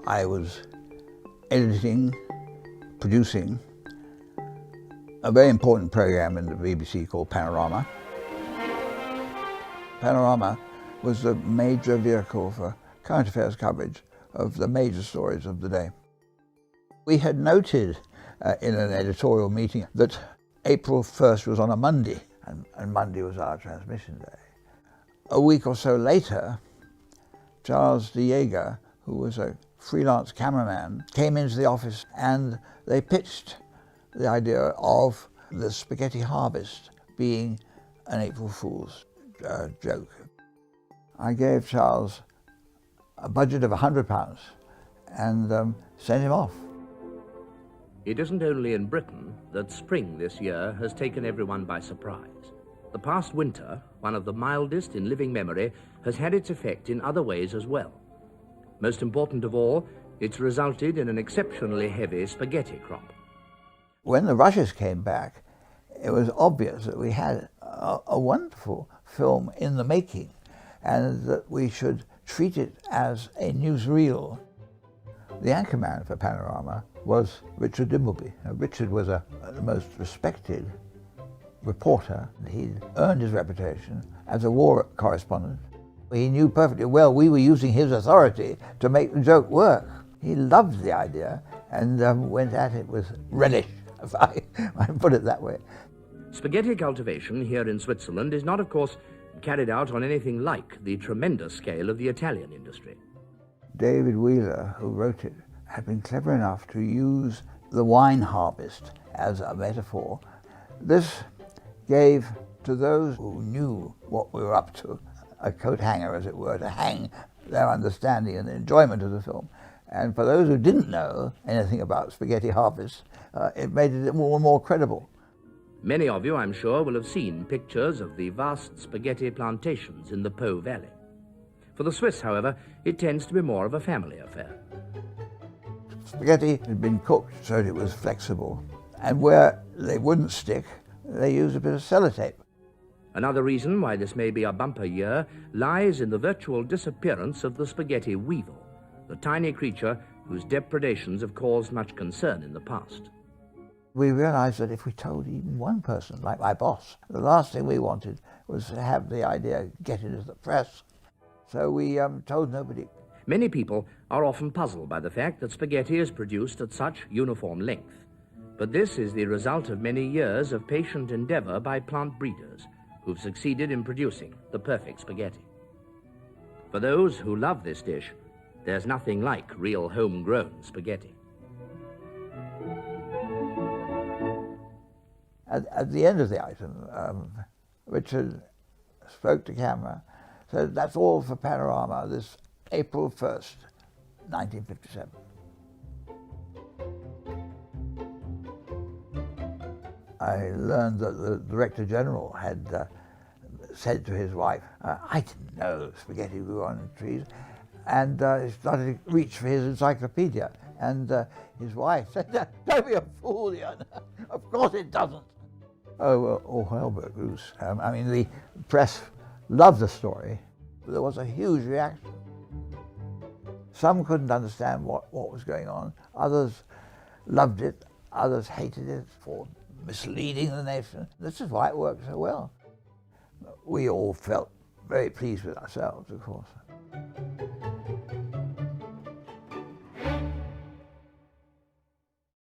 I was editing, producing a very important program in the BBC called Panorama. Panorama was the major vehicle for current affairs coverage of the major stories of the day. We had noted in an editorial meeting that April 1st was on a Monday, and Monday was our transmission day. A week or so later, Charles de Jager, who was a freelance cameraman, came into the office and they pitched the idea of the spaghetti harvest being an April Fool's joke. I gave Charles a budget of £100 and sent him off. It isn't only in Britain that spring this year has taken everyone by surprise. The past winter, one of the mildest in living memory, has had its effect in other ways as well. Most important of all, it's resulted in an exceptionally heavy spaghetti crop. When the rushes came back, it was obvious that we had a wonderful film in the making and that we should treat it as a newsreel. The anchorman for Panorama was Richard Dimbleby. Richard was the most respected reporter. He'd earned his reputation as a war correspondent. He knew perfectly well we were using his authority to make the joke work. He loved the idea and went at it with relish, if I put it that way. Spaghetti cultivation here in Switzerland is not, of course, carried out on anything like the tremendous scale of the Italian industry. David Wheeler, who wrote it, had been clever enough to use the wine harvest as a metaphor. This gave to those who knew what we were up to a coat hanger, as it were, to hang their understanding and enjoyment of the film. And for those who didn't know anything about spaghetti harvest, it made it more credible. Many of you, I'm sure, will have seen pictures of the vast spaghetti plantations in the Po Valley. For the Swiss, however, it tends to be more of a family affair. Spaghetti had been cooked so that it was flexible, and where they wouldn't stick, they used a bit of sellotape. Another reason why this may be a bumper year lies in the virtual disappearance of the spaghetti weevil, the tiny creature whose depredations have caused much concern in the past. We realized that if we told even one person, like my boss, the last thing we wanted was to have the idea get into the press. So we told nobody. Many people are often puzzled by the fact that spaghetti is produced at such uniform length. But this is the result of many years of patient endeavor by plant breeders who've succeeded in producing the perfect spaghetti. For those who love this dish, there's nothing like real homegrown spaghetti. At the end of the item, Richard spoke to camera, said, "That's all for Panorama, this April 1st, 1957. I learned that the Director General had said to his wife, I didn't know spaghetti grew on trees, and he started to reach for his encyclopedia. And his wife said, "Don't be a fool, Jan. Of course it doesn't." Oh, well, all hell broke loose. I mean, the press loved the story. There was a huge reaction. Some couldn't understand what was going on. Others loved it. Others hated it for misleading the nation. This is why it worked so well. We all felt very pleased with ourselves, of course.